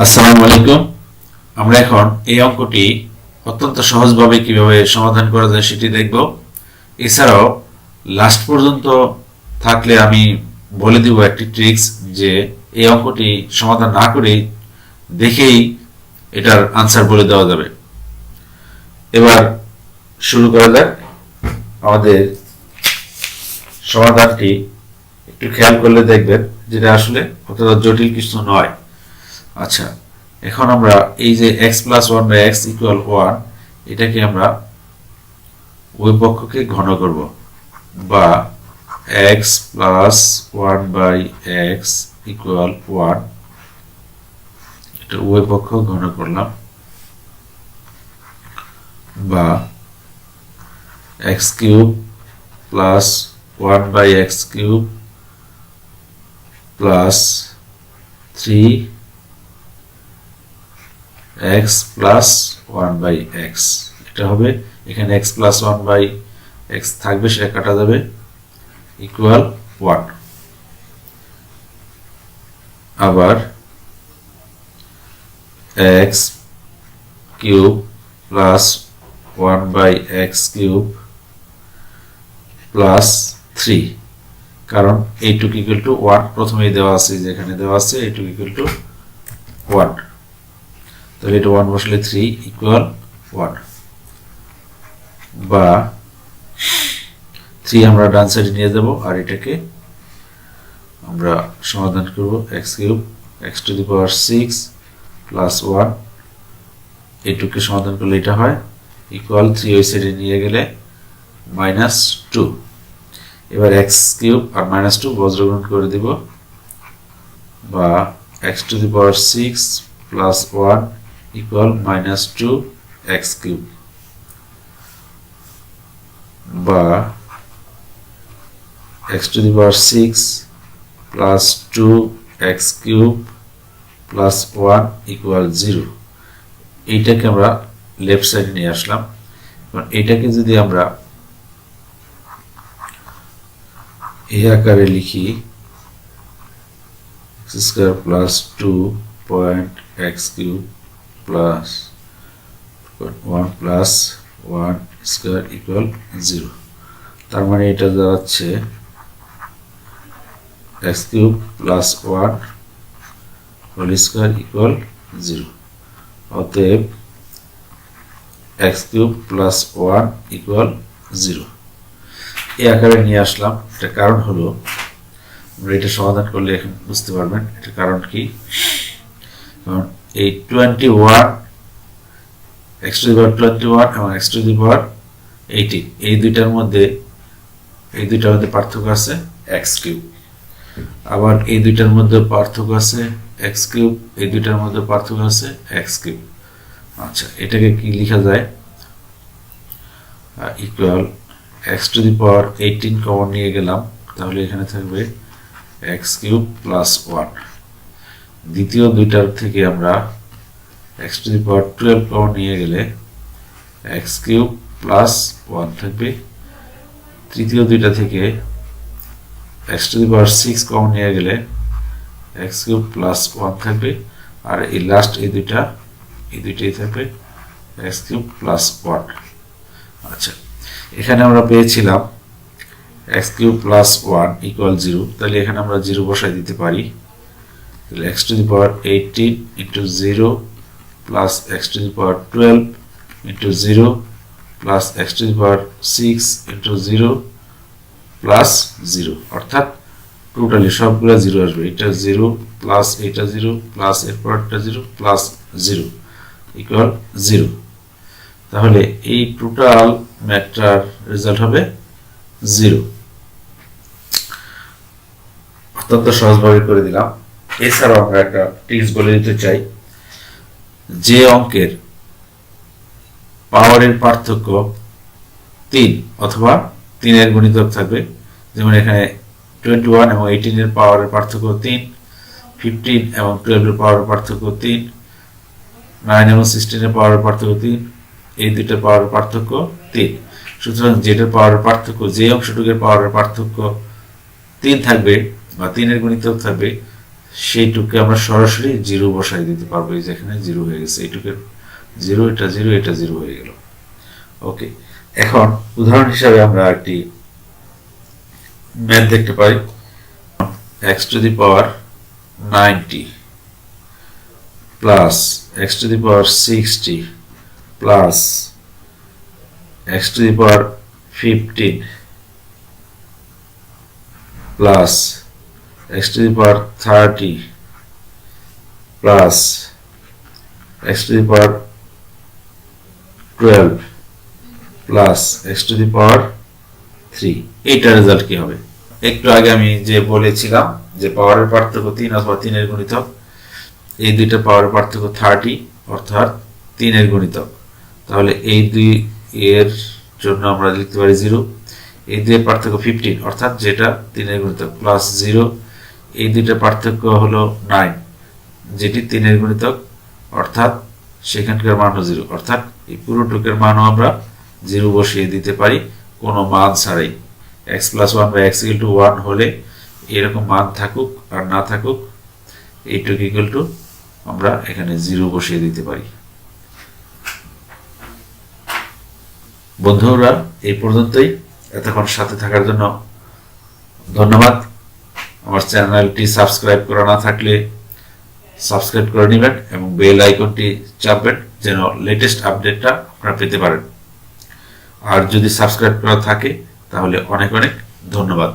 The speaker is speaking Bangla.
আসসালামু আলাইকুম। আমরা এখন এই অঙ্কটি অত্যন্ত সহজভাবে কিভাবে সমাধান করা যায় সেটি দেখব। এছাড়াও লাস্ট পর্যন্ত থাকলে আমি বলে দিব একটি ট্রিক্স, যে এই অঙ্কটি সমাধান না করেই দেখেই এটার আনসার বলে দেওয়া যাবে। এবার শুরু করা যাক। আমাদের সমাধানটি একটু খেয়াল করলে দেখবেন যেটা আসলে অতটা জটিল কিছু নয়। আচ্ছা, এখন আমরা এই যে x plus one by x equal one, এটাকে আমরা ওই পক্ষকে ঘন করব, বা x plus one by x equal one, এটা উভয় পক্ষ ঘন করলাম, বা x cube plus one by x cube plus three x plus one by x, এটা হবে এখানে x plus one by x থাকবে, সেটা কাটা যাবে, ইকুয়াল ওয়ান। আবার x cube plus one by x cube plus three, কারণ এইটুক ইকুয়াল টু ওয়ান প্রথমেই দেওয়া আছে, যেখানে দেওয়া আছে এইটুক ইকুয়াল টু ওয়ান, তাহলে এটা ওয়ান বসলে থ্রি ইকুয়াল ওয়ান, বা থ্রি আমরা ডান সাইডে নিয়ে যাব, আর এটাকে আমরা সমাধান করব x cube x to the power six plus one, এইটুকে সমাধান করলে এটা হয় ইকুয়াল থ্রি, ওই সাইডে নিয়ে গেলে মাইনাস টু। এবার এক্স কিউব আর মাইনাস টু বজ্রগ্রহণ করে দিব, বা x to the power six plus one equal minus two x cube, বা x to the power six plus two x cube plus one equal zero. এইটাকে আমরা লেফট সাইডে নিয়ে আসলাম। এইটাকে যদি আমরা এই আকারে লিখি, x square plus two point x cube plus one plus one square equal zero, তার মানে এটা দাঁড়াচ্ছে x cube plus one whole square equal zero. অতএব x cube plus one equal zero. এই আকারে নিয়ে আসলাম। এটা কারণ হলো, আমরা এটা সমাধান করলে এখন বুঝতে পারবেন এটা কারণ কি। কারণ এই 21 x টু দি পাওয়ার 21 এবং x টু দি পাওয়ার 18, এই দুইটার মধ্যে পার্থক্য আছে x কিউব। আবার এই দুইটার মধ্যে পার্থক্য আছে x কিউব, এই দুইটার মধ্যে পার্থক্য আছে x কিউব। আচ্ছা, এটাকে কি লেখা যায়? Equal x to the power 18 common নিয়ে গেলাম, তাহলে এখানে থাকবে x কিউব প্লাস ওয়ান। দ্বিতীয় দুইটার থেকে আমরা x to the power 12 common নিয়ে গেলে x কিউব প্লাস ওয়ান থাকবে। তৃতীয় দুইটা থেকে x to the power 6 common নিয়ে গেলে x কিউব প্লাস ওয়ান থাকবে। আর এই লাস্ট এই দুইটাই থাকবে x কিউব প্লাস ওয়ান। আচ্ছা, এখানে আমরা পেয়েছিলাম x cube plus one equal zero, তাহলে এখানে আমরা জিরো বসাই দিতে পারি। তাহলে x to the power 18 into zero plus x to the power 12 into zero plus x to the power 6 into zero plus zero, অর্থাৎ টোটালি সবগুলো জিরো আসবে। এটা জিরো প্লাস এটা জিরো প্লাস এরপরটা zero plus zero equal zero. তাহলে এই টোটাল ম্যাটটার রেজাল্ট হবে জিরো। অত্যন্ত সহজভাবে করে দিলাম। এছাড়াও আমরা একটা ট্রিক্স বলে দিতে চাই, যে অঙ্কের পাওয়ারের পার্থক্য 3 অথবা 3 এর গুণিতক থাকবে, যেমন এখানে 21 এবং 18 এর পাওয়ারের পার্থক্য 3, 15 এবং 12 এর পাওয়ারের পার্থক্য 3, 9 এবং 16 এর পাওয়ারের পার্থক্য 3, এই দুইটার পাওয়ারের পার্থক্য 3। সুতরাং যেটার পাওয়ারের পার্থক্য, যে অংশটুকের পাওয়ারের পার্থক্য 3 থাকবে বা 3 এর গুণিতক থাকবে, সেইটুকে আমরা সরাসরি জিরো বসাই দিতে পারবো। এই যে এখানে জিরো হয়ে গেছে, এইটুকে জিরো, এটা জিরো, এটা জিরো হয়ে গেল। ওকে, এখন উদাহরণ হিসাবে আমরা একটি ম্যাথ দেখতে পারি। x to the power 90 plus x to the power 60 plus x to the power 15 plus x to the power 30 plus x to the power 12 plus x to the power 3। এইটার রেজাল্ট কি হবে? একটু আগে আমি যে বলেছিলাম যে পাওয়ারের পার্থক্য 3 অথবা 3 এর গুণিতক, এই দুইটা পাওয়ারের পার্থক্য 30 অর্থাৎ 3 এর গুণিতক। তাহলে এই দুই এর জন্য আমরা লিখতে পারি 0, এই দুইয়ের পার্থক্য 15 অর্থাৎ যেটা 3 এর গুণিতক, প্লাস 0, এই দুইটা পার্থক্য হলো 9 যেটি 3 এর গুণিতক অর্থাৎ সেখানকার মানও 0, অর্থাৎ এই পুরোটুকের মানও আমরা 0 বসিয়ে দিতে পারি কোনো মান ছাড়াই। x + 1 বা x = 1 হলে এরকম মান থাকুক আর না থাকুক, এইটুক ইকুয়াল টু আমরা এখানে 0 বসিয়ে দিতে পারি। বন্ধুরা, এই পর্যন্তই। এতক্ষণ সাথে থাকার জন্য ধন্যবাদ। আমার চ্যানেলটি সাবস্ক্রাইব করা না থাকলে সাবস্ক্রাইব করে নেবেন এবং বেল আইকনটি চাপবেন যেন লেটেস্ট আপডেটটা আপনারা পেতে পারেন। আর যদি সাবস্ক্রাইব করা থাকে তাহলে অনেক অনেক ধন্যবাদ।